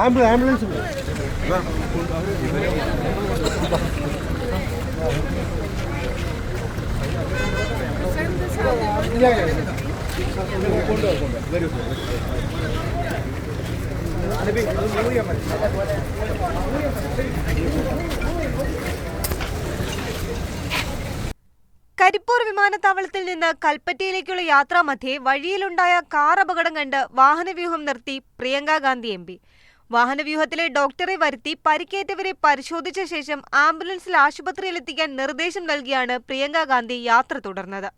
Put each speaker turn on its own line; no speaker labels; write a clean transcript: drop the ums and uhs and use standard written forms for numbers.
Ambulance
Karipur വിമാനത്താവളത്തിൽ നിന്ന് കൽപ്പറ്റയിലേക്കുള്ള യാത്രാമധ്യേ വഴിയിലുണ്ടായ കാർ അപകടം കണ്ട് വാഹനവ്യൂഹം നിർത്തി പ്രിയങ്ക ഗാന്ധി എം പി. വാഹനവ്യൂഹത്തിലെ ഡോക്ടറെ വരുത്തി പരിക്കേറ്റവരെ പരിശോധിച്ച ശേഷം ആംബുലൻസിൽ ആശുപത്രിയിലെത്തിക്കാൻ നിർദ്ദേശം നൽകിയാണ് പ്രിയങ്ക ഗാന്ധി യാത്ര തുടർന്നത്.